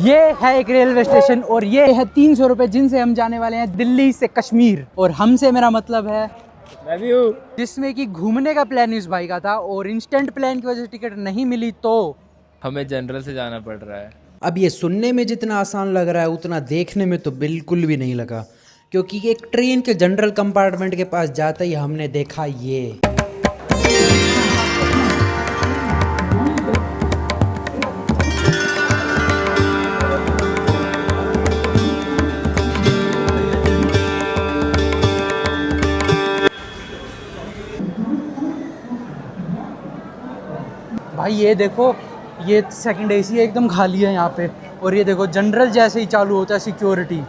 ये है एक रेलवे स्टेशन और ये है 300 रुपये जिनसे हम जाने वाले हैं दिल्ली से कश्मीर। और हमसे मेरा मतलब है मैं भी हूँ, जिसमें कि घूमने का प्लान इस भाई का था और इंस्टेंट प्लान की वजह से टिकट नहीं मिली तो हमें जनरल से जाना पड़ रहा है। अब ये सुनने में जितना आसान लग रहा है उतना देखने में तो बिल्कुल भी नहीं लगा, क्योंकि एक ट्रेन के जनरल कंपार्टमेंट के पास जाते ही हमने देखा ये। भाई ये देखो, ये सेकंड एसी है, एकदम खाली है यहाँ पे। और ये देखो जनरल जैसे ही चालू होता है सिक्योरिटी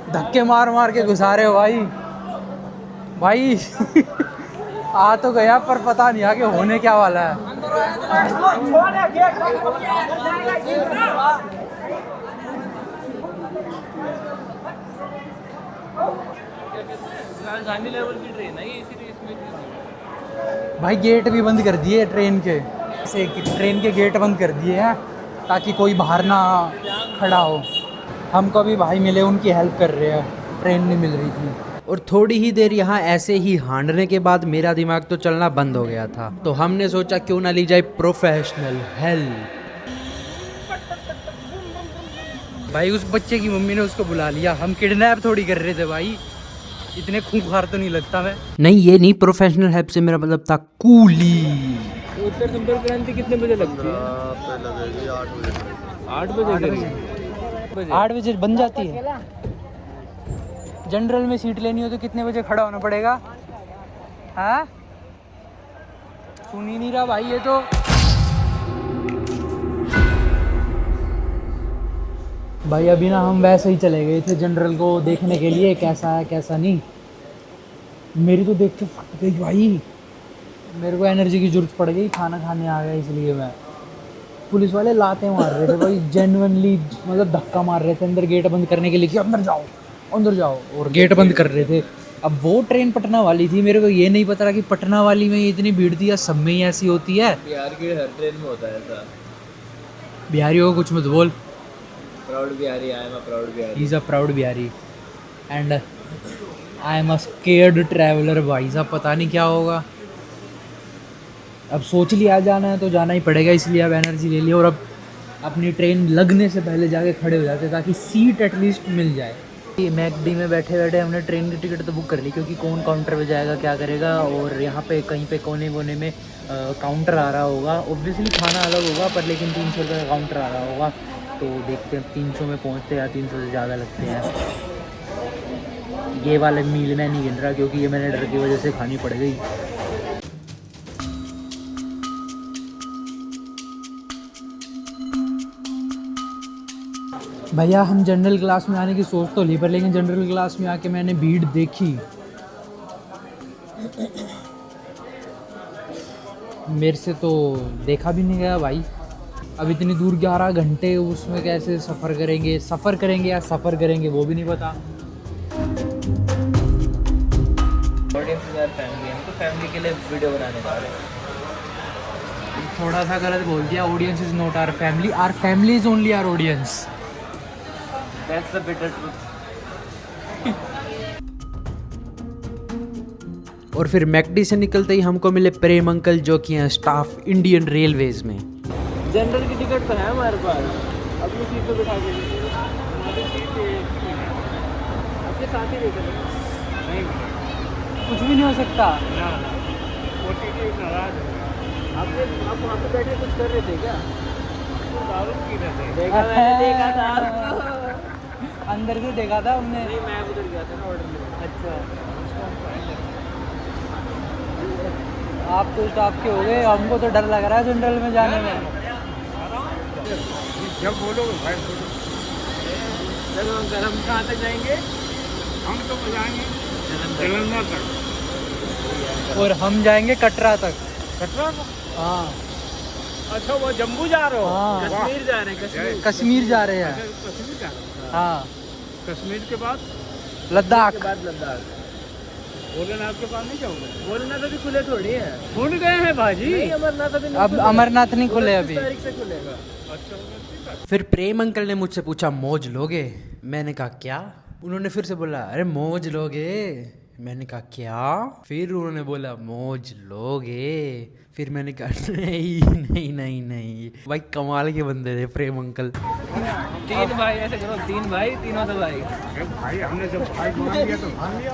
धक्के मार मार के घुसा रहे हो भाई। भाई आ तो गया पर पता नहीं आगे होने क्या वाला है। राजधानी लेवल की ट्रेन है ये, इसीलिए इसमें भाई गेट भी बंद कर दिए ट्रेन के, ऐसे ट्रेन के गेट बंद कर दिए हैं ताकि कोई बाहर ना खड़ा हो। हमको भी भाई मिले, उनकी हेल्प कर रहे हैं, ट्रेन नहीं मिल रही थी। और थोड़ी ही देर यहाँ ऐसे ही हांडने के बाद मेरा दिमाग तो चलना बंद हो गया था, तो हमने सोचा क्यों ना ली जाए प्रोफेशनल हेल्प। भाई उस बच्चे की मम्मी ने उसको बुला लिया, हम किडनैप थोड़ी कर रहे थे भाई, इतने खूंखार तो नहीं लगता मैं। नहीं, ये नहीं, प्रोफेशनल हेल्प से मेरा मतलब था कूली। उत्तर संपर्क क्रांति कितने बजे लगती है? 8 बजे 8 बजे बन जाती है। जनरल में सीट लेनी हो तो कितने बजे खड़ा होना पड़ेगा? हाँ सुन ही नहीं रहा भाई ये तो। भाई अभी ना हम वैसे ही चले गए थे जनरल को देखने के लिए, कैसा है कैसा नहीं। मेरी तो देख के फट गई भाई, मेरे को एनर्जी की जरूरत पड़ गई, खाना खाने आ गया इसलिए मैं। पुलिस वाले लाते मार रहे थे भाई, जेन्युइनली मतलब धक्का मार रहे थे अंदर गेट बंद करने के लिए कि अंदर जाओ अंदर जाओ, और गेट बंद कर रहे थे। अब वो ट्रेन पटना वाली थी, मेरे को ये नहीं पता कि पटना वाली में इतनी भीड़ थी या सब में ही ऐसी होती है। बिहार की हर ट्रेन में होता है ऐसा। बिहारियों को कुछ मत बोल, proud Bihari, I am a proud Bihari. He is a proud Bihari and I am a scared traveller. भाई साहब पता नहीं क्या होगा, अब सोच लिया जाना है तो जाना ही पड़ेगा, इसलिए अब एनर्जी ले लिया और अब अपनी ट्रेन लगने से पहले जाके खड़े हो जाते ताकि सीट एटलीस्ट मिल जाए। मैकडी में बैठे बैठे हमने ट्रेन की टिकट तो बुक कर ली, क्योंकि कौन काउंटर पे जाएगा क्या करेगा। और यहाँ पे कहीं पे कोने कोने में काउंटर आ रहा होगा, ऑब्वियसली खाना अलग होगा पर लेकिन 300 रुपये का काउंटर आ रहा होगा। तो देखते हैं 300 में पहुँचते या 300 से ज़्यादा लगते हैं। ये वाला मील मैं नहीं गिन रहा क्योंकि ये मैंने डर की वजह से खानी पड़ गई। भैया हम जनरल क्लास में आने की सोच तो ली पर लेकिन जनरल क्लास में आके मैंने भीड़ देखी, मेरे से तो देखा भी नहीं गया भाई। अब इतनी दूर 11 घंटे उसमें कैसे सफ़र करेंगे या सफ़र करेंगे वो भी नहीं पता। ऑडियंस यार फैमिली, हम तो फैमिली के लिए वीडियो बनाने जा रहे हैं। थोड़ा सा गलत बोल दिया, audience is not our family is only our audience. That's the bitter truth. और फिर मैकडी से निकलते ही हमको मिले प्रेम अंकल, जो कि हैं स्टाफ इंडियन रेलवेज में। जनरल की टिकट तो है हमारे पास, अपनी सीट पे बिठा के आपके साथ ही लेकर नहीं, कुछ भी नहीं हो सकता। आप वहाँ पे बैठे कुछ कर रहे थे क्या? दारू पी रहे थे। देखा था आपको। अंदर से देखा था हमने। नहीं, मैं उधर गया था ना ऑर्डर लेने। अच्छा आप तो स्टाफ के हो गए, हमको तो डर लग रहा है जनरल में जाने में। जब बोलोगे भाई बोलो। चलो अंकल, हम कहाँ तक जाएंगे? हम तो जाएंगे जलंधर तक। और हम जाएंगे कटरा तक। कटरा को? हाँ अच्छा, वो जम्मू जा रहे हो? हाँ कश्मीर जा रहे हैं, कश्मीर। कश्मीर जा रहे हैं। अच्छा, कश्मीर जा रहे हो? हाँ कश्मीर के बाद लद्दाख। के बाद लद्दाख। भोलेनाथ के पास नहीं जाओगे? भोलेनाथ अभी खुले थोड़ी है। खुल गए हैं भाजी। नहीं, अमरनाथ अभी नहीं अब खुलेगा। अमरनाथ नहीं खुले 29 अभी। तारीख से खुलेगा। अच्छा, 29 तारीख। फिर प्रेम अंकल ने मुझसे पूछा मौज लोगे? मैंने कहा क्या? उन्होंने फिर से बोला अरे मौज लोगे? मैंने कहा क्या? फिर उन्होंने बोला मौज लोगे? फिर मैंने कहा नहीं नहीं नहीं नहीं। भाई कमाल के बंदे थे प्रेम अंकल। 3 भाई ऐसे करो, 3 भाई तीनों तो भाई। अरे भाई हमने जब भाई मान लिया तो मान लिया।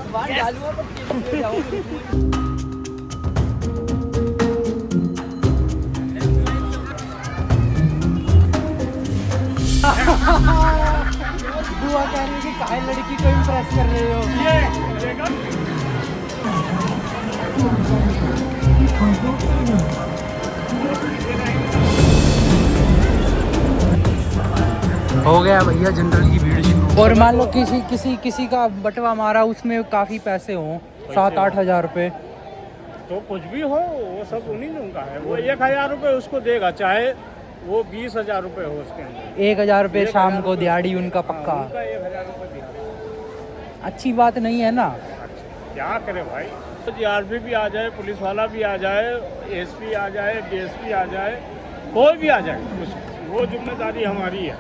बुआ कह रही है कि काहे लड़की को इम्प्रेस कर रहे हो? हो गया भैया जनरल की भीड़ शुरू। और मान लो किसी का बटवा मारा, उसमें काफी पैसे हों, 7-8 हज़ार रुपए। तो कुछ भी हो वो सब उन्हीं का है। वो 1,000 रुपये उसको देगा, चाहे वो 20,000 रुपये हो उसके अंदर। 1,000 रुपये शाम को दिहाड़ी उनका पक्का। उनका 1,000 रुपये दिया। अच्छी बात नहीं है ना? क्या करे भाई, तो जीआरपी भी आ जाए, पुलिस वाला भी आ जाए, एसपी आ जाए, डीएसपी आ जाए, कोई भी आ जाए, वो जिम्मेदारी हमारी है।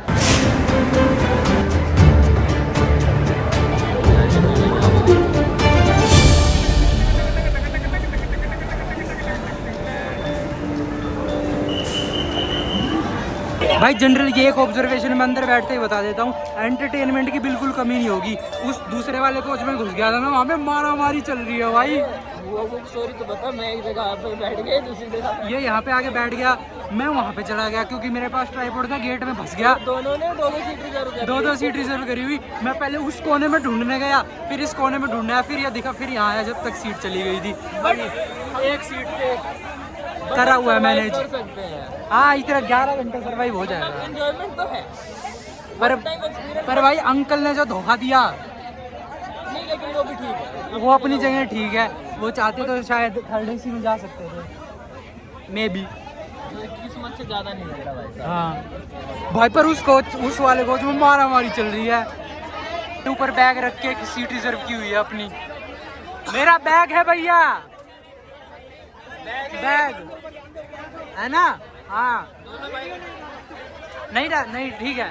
भाई जनरल की एक ऑब्जर्वेशन में अंदर बैठते ही बता देता हूँ, एंटरटेनमेंट की बिल्कुल कमी नहीं होगी। उस दूसरे वाले कोच में घुस गया था ना, वहाँ पे मारा मारी चल रही है भाई। वो स्टोरी तो बता। मैं एक जगह पे बैठ गया, दूसरी जगह ये यहाँ पे आके बैठ गया, मैं वहाँ पे चला गया क्योंकि मेरे पास ट्राइपॉड था, गेट में फंस गया। दोनों ने 2-2 सीट रिजर्व कर 2-2 सीट रिजर्व करी हुई। मैं पहले उस कोने में ढूंढने गया, फिर इस कोने में ढूंढना, फिर ये दिखा, फिर यहाँ आया, जब तक सीट चली गई थी। एक सीट पे करा हुआ है मैनेज। कर सकते हैं। हाँ इतना 11 घंटे सर्वाइव हो जाएगा। एंजॉयमेंट तो है पर भाई अंकल ने जो धोखा दिया, नहीं, लेकिन वो भी ठीक है। वो अपनी जगह ठीक है। वो चाहते तो शायद 3rd AC में जा सकते थे, मे बी। किस्मत से ज्यादा नहीं लग रहा भाई साहब। हाँ भाई, पर उस वाले कोच में मारा मारी चल रही है। ऊपर बैग रख के एक सीट रिजर्व की हुई है अपनी। मेरा बैग है भैया, बैग है ना? हाँ नहीं ठीक है।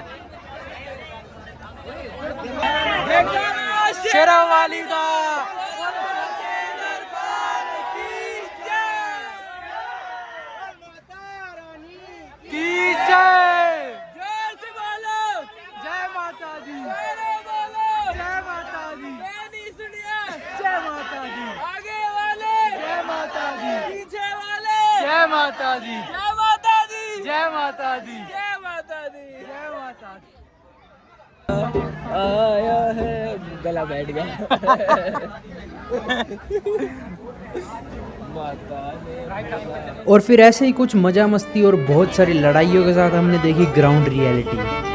शेरावाली का की जय। जय माता दी, जय माता दी, जय माता दी, आगे वाले, जय माता दी, पीछे वाले, जय माता दी, जय माता दी, जय माता दी, जय माता दी। जय माता दी। आया है, गला बैठ गया। और फिर ऐसे ही कुछ मजा मस्ती और बहुत सारी लड़ाइयों के साथ हमने देखी ग्राउंड रियलिटी।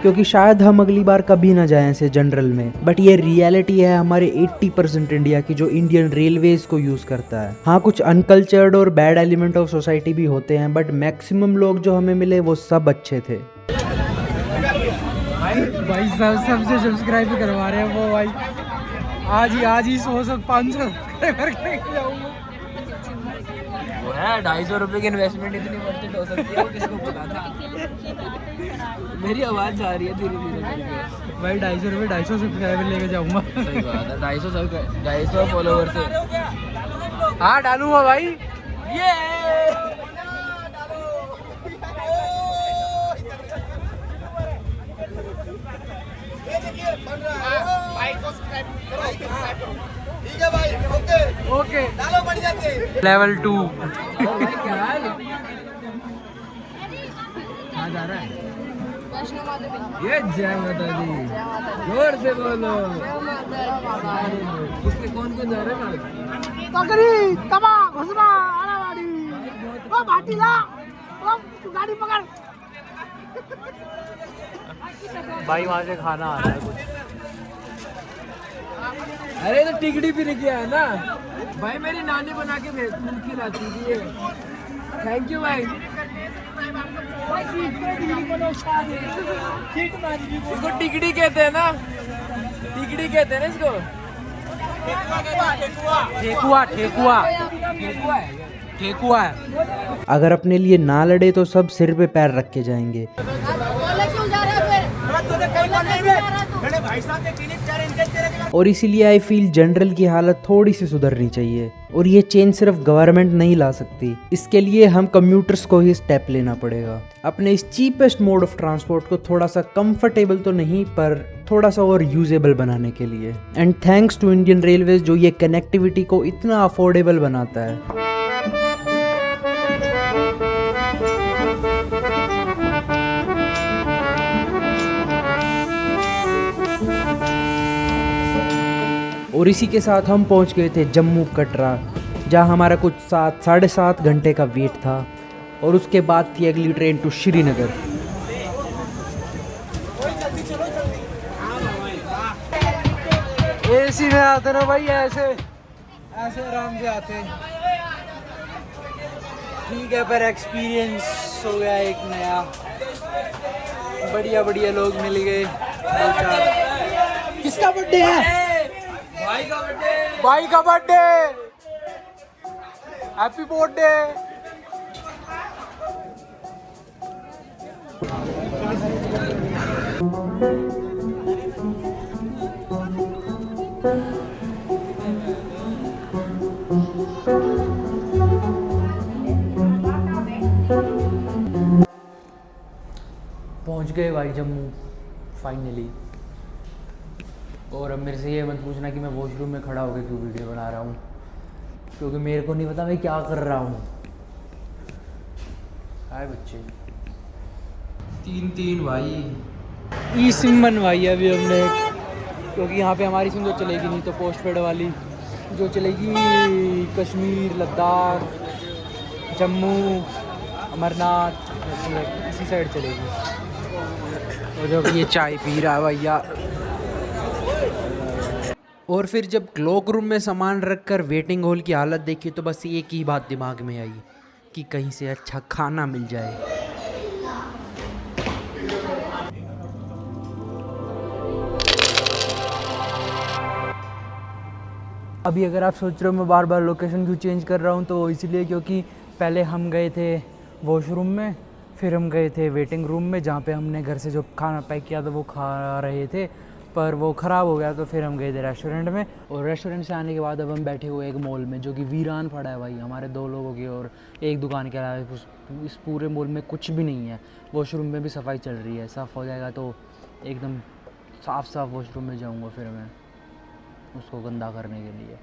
क्योंकि शायद हम अगली बार कभी ना जाएं ऐसे जनरल में, बट ये रियलिटी है हमारे 80% इंडिया की, जो इंडियन रेलवेज को यूज करता है। हाँ कुछ अनकल्चर्ड और बैड एलिमेंट ऑफ सोसाइटी भी होते हैं, बट मैक्सिमम लोग जो हमें मिले वो सब अच्छे थे। भाई सबसे सब्सक्राइब करवा रहे हैं वो भाई, आज ही 100-500 सब्सक्राइबर करके जाऊंगा। वो है 250 रुपए की इन्वेस्टमेंट इतनी वर्थ हो सकती है, किसको पता था। मेरी आवाज जा रही है धीरे धीरे करके। भाई 250 रुपये 250 सब्सक्राइबर लेके जाऊंगा। सही बात है, 250 फॉलोवर से। हाँ डालूंगा भाई। ये ओके लेवल 2। जा रहा है ये। जय माता दी, जोर से बोलो। इसके कौन कौन जा रहे हैं? तगड़ी तबा घुसरा आरावाड़ी ओ भाटीला ओ तू गाड़ी पकड़। भाई वहाँ से खाना आ रहा है कुछ। अरे तो टिकड़ी भी नहीं किया है ना भाई, मेरी नानी बना के खिलाती थी ये। थैंक यू भाई। इसको टिकड़ी कहते हैं ना, टिकड़ी कहते हैं ना इसको। ठेकुआ ठेकुआ ठेकुआ है। ठेकुआ है। अगर अपने लिए ना लड़े तो सब सिर पे पैर रख के जाएंगे। और इसीलिए आई फील जनरल की हालत थोड़ी सी सुधरनी चाहिए, और ये चेंज सिर्फ गवर्नमेंट नहीं ला सकती। इसके लिए हम कम्यूटर्स को ही स्टेप लेना पड़ेगा। अपने इस चीपेस्ट मोड ऑफ ट्रांसपोर्ट को थोड़ा सा कंफर्टेबल तो नहीं पर थोड़ा सा और यूजेबल बनाने के लिए। And thanks to Indian railways जो ये कनेक्टिविटी को इतना अफोर्डेबल बनाता है। और इसी के साथ हम पहुंच गए थे जम्मू कटरा, जहां हमारा कुछ 7-7.5 घंटे का वेट था। और उसके बाद थी अगली ट्रेन टू श्रीनगर। एसी में आते ना भाई, ऐसे आराम से आते। ठीक है, पर एक्सपीरियंस हो गया एक नया। बढ़िया बढ़िया लोग मिल गए। किसका बर्थडे है? भाई का बर्थडे। भाई का बर्थडे। Happy birthday. पहुंच गए भाई जम्मू फाइनली। और अब मेरे से ये मत पूछना कि मैं वॉशरूम में खड़ा होकर क्यों वीडियो बना रहा हूँ, क्योंकि मेरे को नहीं पता मैं क्या कर रहा हूँ। हाय बच्चे। 3 भाई ई सिम बनवाई है अभी हमने, क्योंकि यहाँ पे हमारी सिम तो चलेगी नहीं, तो पोस्ट पेड वाली जो चलेगी कश्मीर, लद्दाख, जम्मू, अमरनाथ, इसी साइड चलेगी। और जब ये चाय पी रहा है भैया। और फिर जब क्लॉक रूम में सामान रखकर वेटिंग हॉल की हालत देखी तो बस एक ही बात दिमाग में आई कि कहीं से अच्छा खाना मिल जाए। अभी अगर आप सोच रहे हो मैं बार बार लोकेशन क्यों चेंज कर रहा हूँ, तो इसलिए क्योंकि पहले हम गए थे वॉशरूम में, फिर हम गए थे वेटिंग रूम में जहाँ पे हमने घर से जो खाना पैक किया था वो खा रहे थे, पर वो ख़राब हो गया। तो फिर हम गए थे रेस्टोरेंट में, और रेस्टोरेंट से आने के बाद अब हम बैठे हुए एक मॉल में जो कि वीरान पड़ा है भाई, हमारे 2 लोगों की और एक दुकान के अलावा इस पूरे मॉल में कुछ भी नहीं है। वॉशरूम में भी सफाई चल रही है, साफ़ हो जाएगा तो एकदम साफ़ वॉशरूम में जाऊँगा फिर मैं उसको गंदा करने के लिए।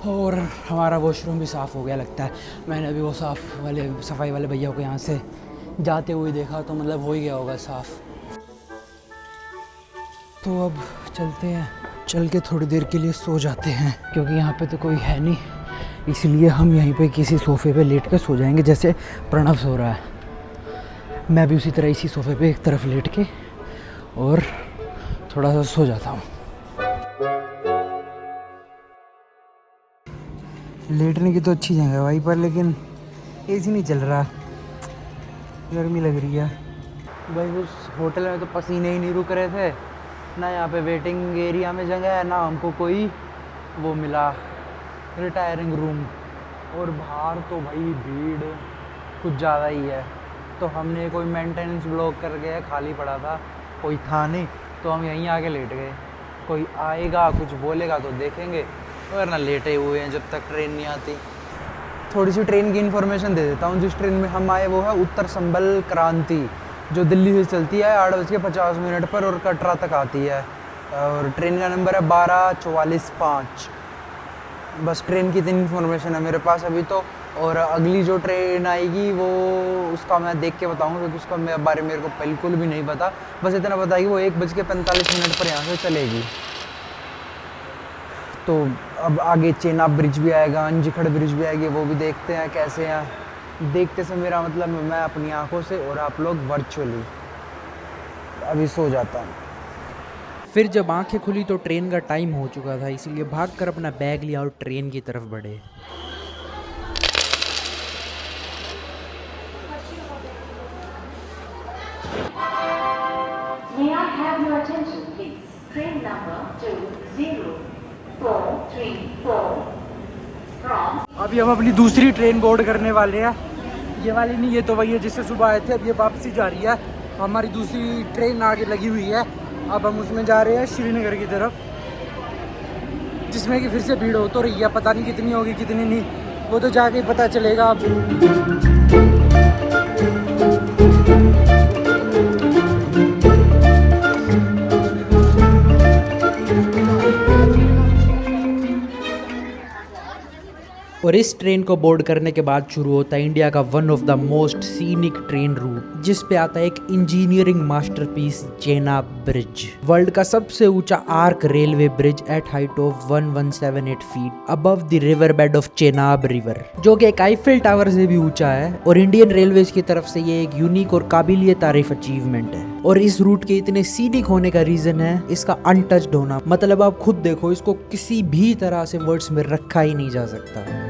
और हमारा वॉशरूम भी साफ़ हो गया लगता है। मैंने अभी वो सफाई वाले भैया को यहाँ से जाते हुए देखा, तो मतलब हो ही गया होगा साफ़। तो अब चलते हैं, चल के थोड़ी देर के लिए सो जाते हैं, क्योंकि यहाँ पे तो कोई है नहीं, इसलिए हम यहीं पे किसी सोफ़े पे लेट के सो जाएंगे जैसे प्रणव सो रहा है। मैं भी उसी तरह इसी सोफ़े पे एक तरफ लेट के और थोड़ा सा सो जाता हूँ। लेटने की तो अच्छी जगह भाई, पर लेकिन एसी नहीं चल रहा, गर्मी लग रही है भाई। उस होटल में तो पसीने ही नहीं रुक रहे थे, ना यहाँ पे वेटिंग एरिया में जगह है, ना हमको कोई वो मिला रिटायरिंग रूम, और बाहर तो भाई भीड़ कुछ ज़्यादा ही है। तो हमने कोई मेंटेनेंस ब्लॉक कर गया, खाली पड़ा था, कोई था नहीं, तो हम यहीं आके लेट गए। कोई आएगा कुछ बोलेगा तो देखेंगे, वरना लेटे हुए हैं जब तक ट्रेन नहीं आती। थोड़ी सी ट्रेन की इन्फॉर्मेशन दे देता हूँ। जिस ट्रेन में हम आए वो है उत्तर संबल क्रांति, जो दिल्ली से चलती है 8:50 पर और कटरा तक आती है, और ट्रेन का नंबर है 12:44:5। बस ट्रेन की इतनी इन्फॉर्मेशन है मेरे पास अभी तो। और अगली जो ट्रेन आएगी वो उसका मैं देख के बताऊँगा, क्योंकि उसका बारे में मेरे को बिल्कुल भी नहीं पता। बस इतना पता है कि वो 1:45 पर यहाँ से चलेगी। तो अब आगे चेनाब ब्रिज भी आएगा, अंजीखड़ ब्रिज भी आएगी, वो भी देखते हैं कैसे हैं। देखते से मेरा मतलब मैं अपनी आंखों से और आप लोग वर्चुअली। अभी सो जाता हूँ। फिर जब आंखें खुली तो ट्रेन का टाइम हो चुका था, इसीलिए भागकर अपना बैग लिया और ट्रेन की तरफ बढ़े। May I have your attention, please? Train number 20434 from अभी हम अपनी दूसरी ट्रेन बोर्ड करने वाले हैं। ये वाली नहीं, ये तो वही है जिससे सुबह आए थे। अब ये वापसी जा रही है। हमारी दूसरी ट्रेन आगे लगी हुई है। अब हम उसमें जा रहे हैं श्रीनगर की तरफ, जिसमें कि फिर से भीड़ हो तो रही है। पता नहीं कितनी होगी कितनी नहीं, वो तो जाके पता चलेगा अब। और इस ट्रेन को बोर्ड करने के बाद शुरू होता है इंडिया का one of the most scenic train route, जिस पे आता है एक engineering masterpiece Chenab bridge, world का सबसे ऊंचा arch railway bridge at height of 1178 feet above the river bed of Chenab river, जो कि एक आईफिल टावर से भी ऊंचा है। और इंडियन रेलवेज की तरफ से ये एक यूनिक और काबिलिए तारीफ अचीवमेंट है। और इस रूट के इतने सीनिक होने का रीजन है इसका अनटच्ड होना। मतलब आप खुद देखो, इसको किसी भी तरह से वर्ड्स में रखा ही नहीं जा सकता।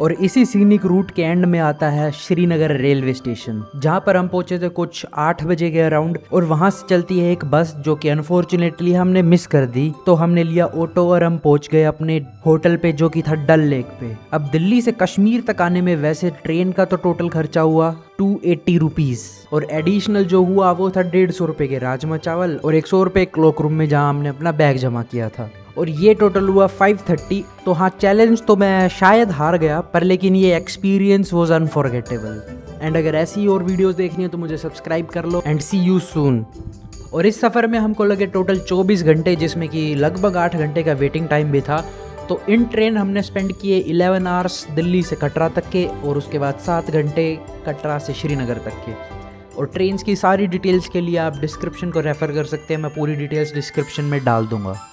और इसी सीनिक रूट के एंड में आता है श्रीनगर रेलवे स्टेशन, जहाँ पर हम पहुंचे थे कुछ 8 बजे के अराउंड। और वहां से चलती है एक बस जो कि अनफॉर्चुनेटली हमने मिस कर दी। तो हमने लिया ऑटो और हम पहुंच गए अपने होटल पे, जो कि था डल लेक पे। अब दिल्ली से कश्मीर तक आने में वैसे ट्रेन का तो टोटल खर्चा हुआ 280 रुपीज, और एडिशनल जो हुआ वो था 150 रुपए के राजमा चावल और 100 रुपए क्लॉक रूम में जहाँ हमने अपना बैग जमा किया था। और ये टोटल हुआ 530। तो हाँ, चैलेंज तो मैं शायद हार गया, पर लेकिन ये एक्सपीरियंस वाज अनफॉरगेटेबल। एंड अगर ऐसी और वीडियोस देखनी है तो मुझे सब्सक्राइब कर लो एंड सी यू सून। और इस सफ़र में हमको लगे टोटल 24 घंटे, जिसमें कि लगभग 8 घंटे का वेटिंग टाइम भी था। तो इन ट्रेन हमने स्पेंड किए 11 आवर्स दिल्ली से कटरा तक के, और उसके बाद 7 घंटे कटरा से श्रीनगर तक के। और ट्रेन्स की सारी डिटेल्स के लिए आप डिस्क्रिप्शन को रेफ़र कर सकते हैं, मैं पूरी डिटेल्स डिस्क्रिप्शन में डाल दूंगा।